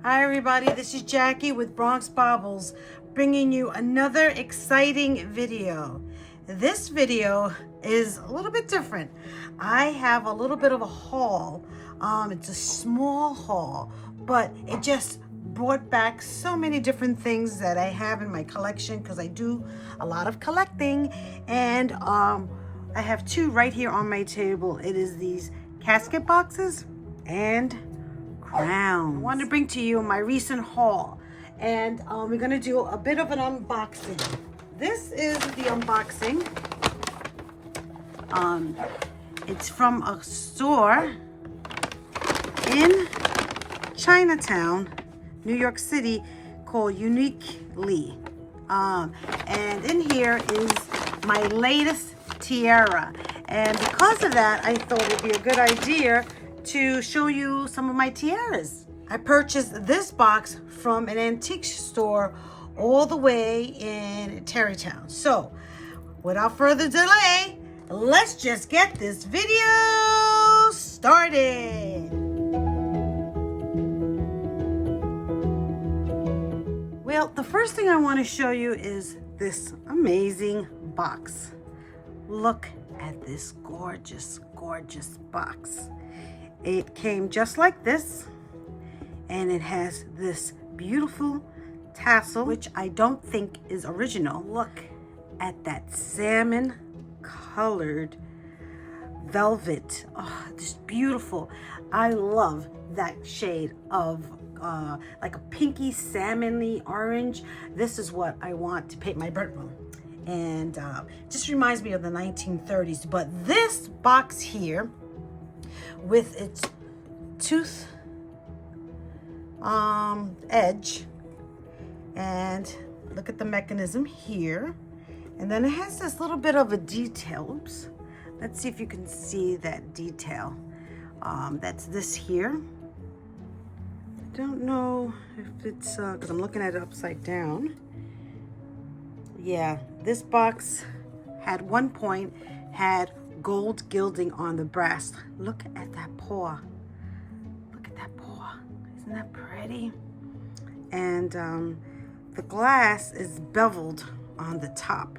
Hi everybody, this is Jackie with Bronx Baubles, bringing you another exciting video. This video is a little bit different. I have a little bit of a haul. It's a small haul, but it just brought back so many different things that I have in my collection because I do a lot of collecting, and I have two right here on my table. It is these casket boxes and crowns. I wanted to bring to you my recent haul, and we're gonna do a bit of an unboxing. This is the unboxing. It's from a store in Chinatown, New York City, called Jewerly. And in here is my latest tiara. And because of that, I thought it'd be a good idea to show you some of my tiaras. I purchased this box from an antique store all the way in Tarrytown. So, without further delay, let's just get this video started. Well, the first thing I want to show you is this amazing box. Look at this gorgeous, gorgeous box. It came just like this, and it has this beautiful tassel, which I don't think is original. Look at that salmon colored velvet. Oh, this beautiful. I love that shade of like a pinky salmon-y orange. This is what I want to paint my bedroom. And just reminds me of the 1930s. But this box here, with its tooth edge, and look at the mechanism here, and then it has this little bit of a detail. Oops, let's see if you can see that detail. That's this here. I don't know if it's because I'm looking at it upside down. Yeah, this box had one point had gold gilding on the brass. Look at that paw. Look at that paw. Isn't that pretty? And the glass is beveled on the top,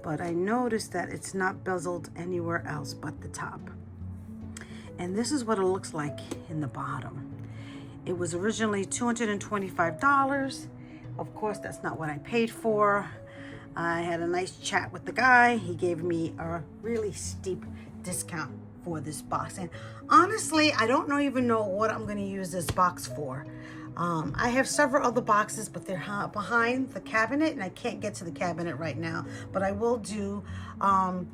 but I noticed that it's not bezeled anywhere else but the top. And this is what it looks like in the bottom. It was originally $225. Of course, that's not what I paid for. I had a nice chat with the guy. He gave me a really steep discount for this box. And honestly, I don't even know what I'm going to use this box for. I have several other boxes, but they're behind the cabinet, and I can't get to the cabinet right now. But I will do a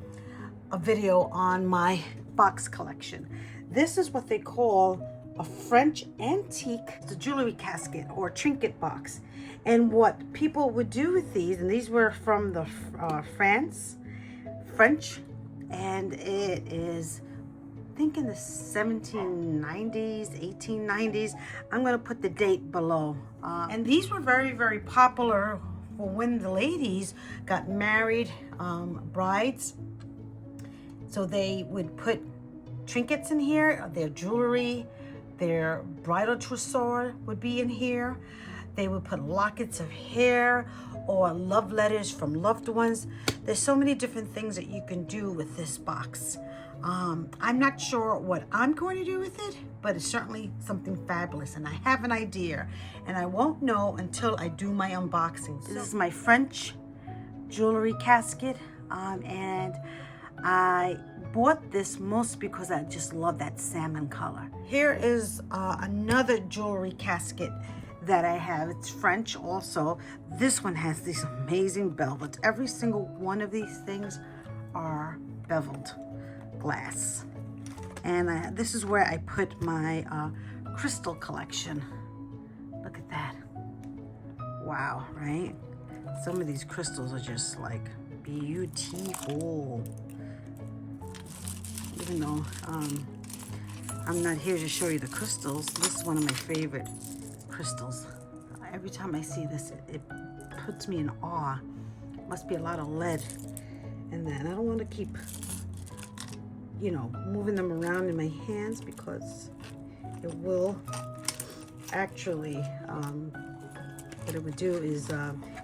video on my box collection. This is what they call a French antique, the jewelry casket or trinket box. And what people would do with these, and these were from the French, and it is, I think, in the 1790s, 1890s. I'm going to put the date below. And these were very, very popular for when the ladies got married, brides. So they would put trinkets in here, their jewelry, their bridal trousseau would be in here. They would put lockets of hair or love letters from loved ones. There's so many different things that you can do with this box. I'm not sure what I'm going to do with it, but it's certainly something fabulous, and I have an idea, and I won't know until I do my unboxing. This is my French jewelry casket, and I bought this most because I just love that salmon color. Here is another jewelry casket that I have. It's French also. This one has these amazing velvets. Every single one of these things are beveled glass. And this is where I put my crystal collection. Look at that. Wow, right? Some of these crystals are just like beautiful. Even though I'm not here to show you the crystals, this is one of my favorite crystals. Every time I see this, it puts me in awe. Must be a lot of lead in that. I don't want to keep, moving them around in my hands because it will actually, what it would do is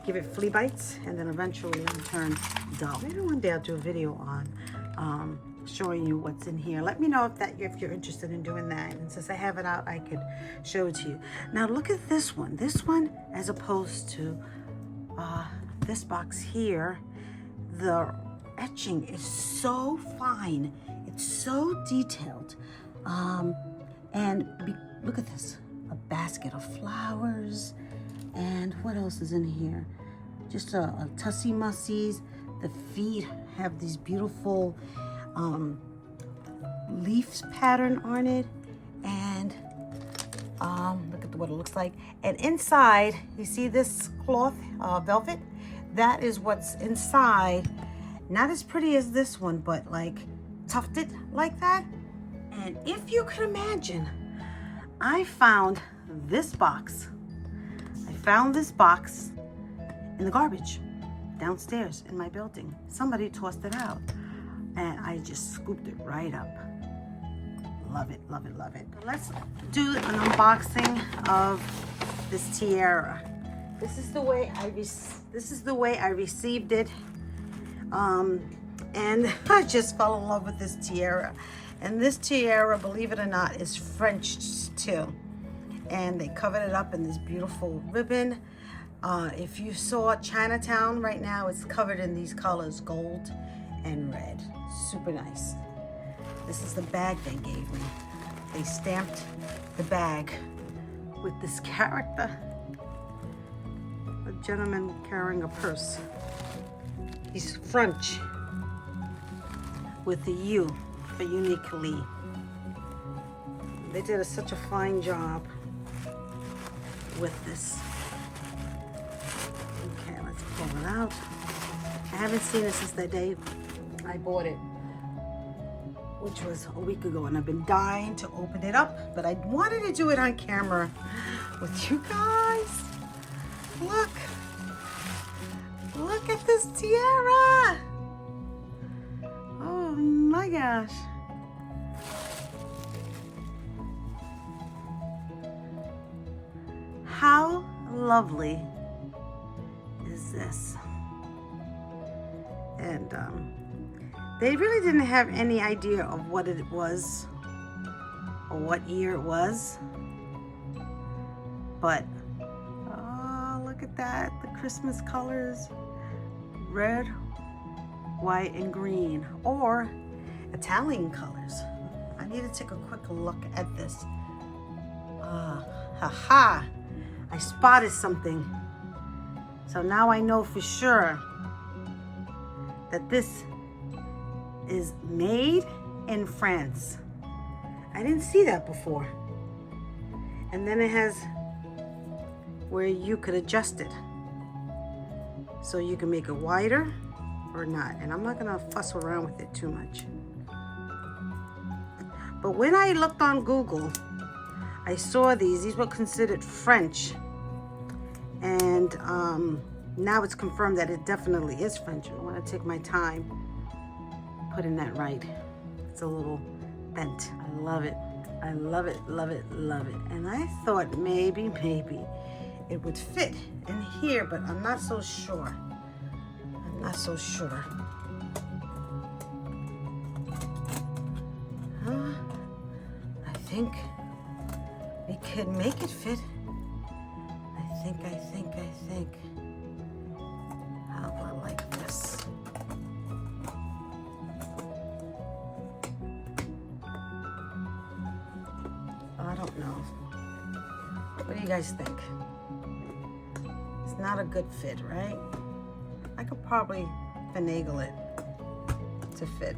give it flea bites and then eventually it'll turn dull. Maybe one day I'll do a video on showing you what's in here. Let me know if you're interested in doing that. And since I have it out, I could show it to you. Now look at this one. This one, as opposed to this box here, the etching is so fine. It's so detailed. Look at this, a basket of flowers. And what else is in here? Just a tussy mussies. The feet have these beautiful leaves pattern on it. And look at what it looks like. And inside, you see this cloth, velvet? That is what's inside. Not as pretty as this one, but like tufted like that. And if you can imagine, I found this box. I found this box in the garbage downstairs in my building. Somebody tossed it out and I just scooped it right up. Love it, love it, love it. Let's do an unboxing of this tiara. This is the way I received it. And I just fell in love with this tiara. And this tiara, believe it or not, is French too. And they covered it up in this beautiful ribbon. If you saw Chinatown right now, it's covered in these colors, gold and red. Super nice. This is the bag they gave me. They stamped the bag with this character. A gentleman carrying a purse. He's French with the U for uniquely. They did such a fine job with this. Okay, let's pull it out. I haven't seen it since the day I bought it, which was a week ago, and I've been dying to open it up, but I wanted to do it on camera with you guys. Look at this tiara. Oh my gosh. How lovely is this? And they really didn't have any idea of what it was or what year it was. But oh, look at that, the Christmas colors. Red, white, and green, or Italian colors. I need to take a quick look at this. I spotted something. So now I know for sure that this is made in France. I didn't see that before. And then it has where you could adjust it. So you can make it wider or not. And I'm not gonna fuss around with it too much. But when I looked on Google, I saw these were considered French. And now it's confirmed that it definitely is French. I wanna take my time putting that right. It's a little bent. I love it. I love it, love it, love it. And I thought maybe it would fit in here, but I'm not so sure. I'm not so sure. I think we could make it fit. I think. How about like this? I don't know. What do you guys think? It's not a good fit, right? I could probably finagle it to fit,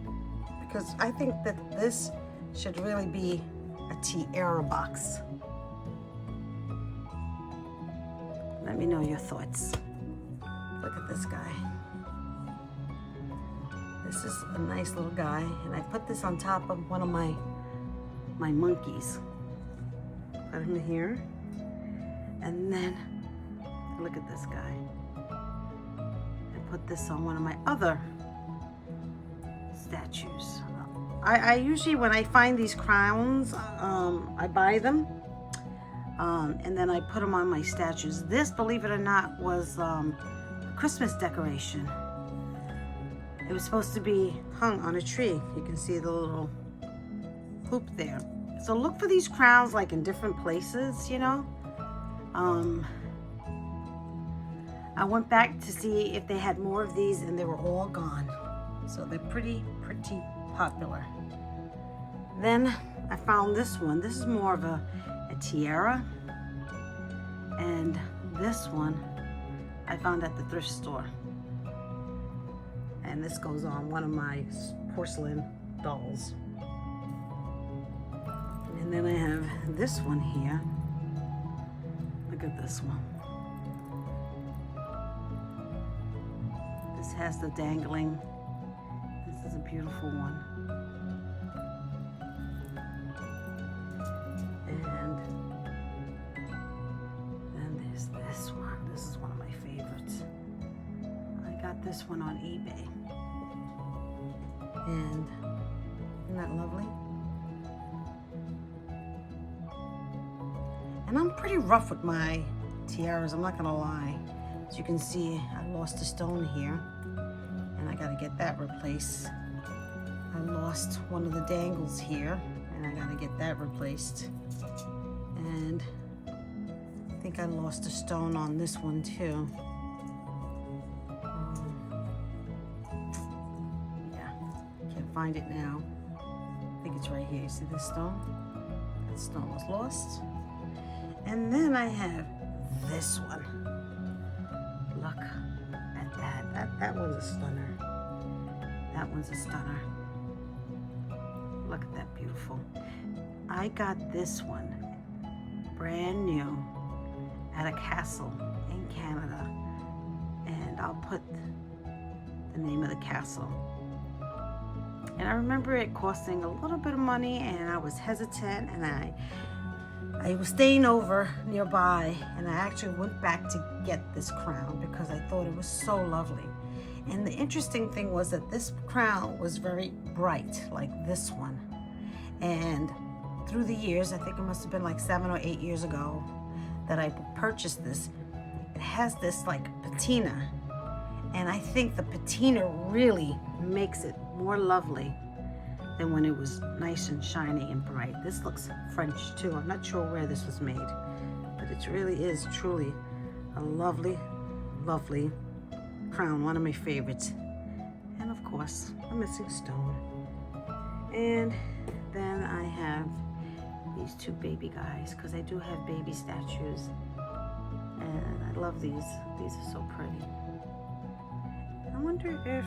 because I think that this should really be a tiara box. Let me know your thoughts. Look at this guy. This is a nice little guy, and I put this on top of one of my monkeys. Put him here, and then look at this guy. I put this on one of my other statues. I usually, when I find these crowns, I buy them. And then I put them on my statues. This, believe it or not, was a Christmas decoration. It was supposed to be hung on a tree. You can see the little hoop there. So look for these crowns like in different places, you know. I went back to see if they had more of these and they were all gone. So they're pretty popular. Then I found this one. This is more of a tiara. And this one I found at the thrift store. And this goes on one of my porcelain dolls. And then I have this one here. Look at this one. This has the dangling. This is a beautiful one. And then there's this one. This is one of my favorites. I got this one on eBay. And isn't that lovely? And I'm pretty rough with my tiaras, I'm not gonna lie. As you can see, I lost a stone here and I gotta get that replaced. I lost one of the dangles here and I gotta get that replaced. And I think I lost a stone on this one too. Yeah, can't find it now. I think it's right here. You see this stone? That stone was lost. And then I have this one. Look at that. That one's a stunner. That one's a stunner. Look at that, beautiful. I got this one brand new at a castle in Canada. And I'll put the name of the castle. And I remember it costing a little bit of money and I was hesitant and I was staying over nearby and I actually went back to get this crown because I thought it was so lovely. And the interesting thing was that this crown was very bright, like this one. And through the years, I think it must have been like 7 or 8 years ago that I purchased this. It has this like patina. And I think the patina really makes it more lovely than when it was nice and shiny and bright. This looks French too. I'm not sure where this was made, but it really is truly a lovely, lovely crown. One of my favorites. And of course, a missing stone. And then I have these two baby guys because I do have baby statues. And I love these. These are so pretty. I wonder if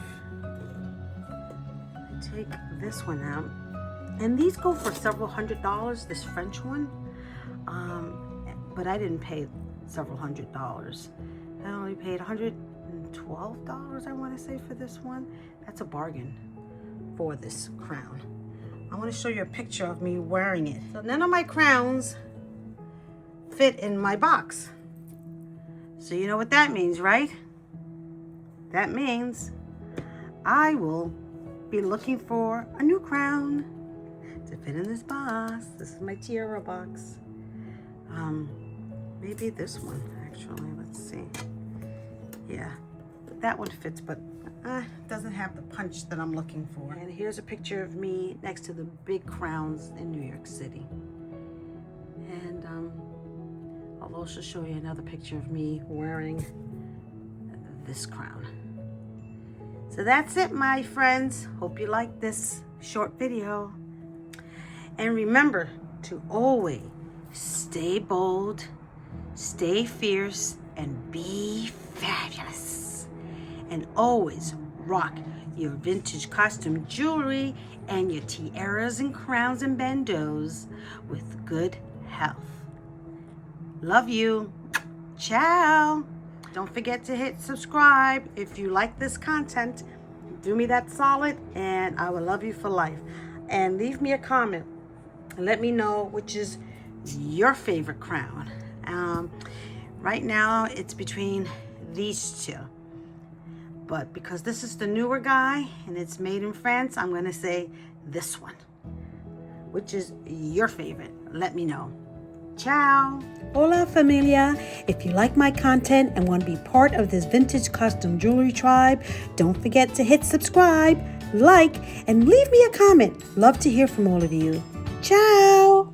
take this one out, and these go for several $100s, this French one, but I didn't pay several $100s. I only paid $112, I want to say, for this one. That's a bargain for this crown. I want to show you a picture of me wearing it. So none of my crowns fit in my box, so you know what that means, right? That means I will be looking for a new crown to fit in this box. This is my Tiara box. Maybe this one, actually. Let's see. Yeah, that one fits, but doesn't have the punch that I'm looking for. And here's a picture of me next to the big crowns in New York City. And I'll also show you another picture of me wearing this crown. So that's it, my friends. Hope you like this short video. And remember to always stay bold, stay fierce, and be fabulous. And always rock your vintage costume jewelry and your tiaras and crowns and bandeaus with good health. Love you. Ciao. Don't forget to hit subscribe if you like this content. Do me that solid and I will love you for life. And leave me a comment and let me know which is your favorite crown. Right now it's between these two. But because this is the newer guy and it's made in France, I'm going to say this one. Which is your favorite? Let me know. Ciao. Hola familia! If you like my content and want to be part of this vintage custom jewelry tribe, don't forget to hit subscribe, like, and leave me a comment. Love to hear from all of you. Ciao!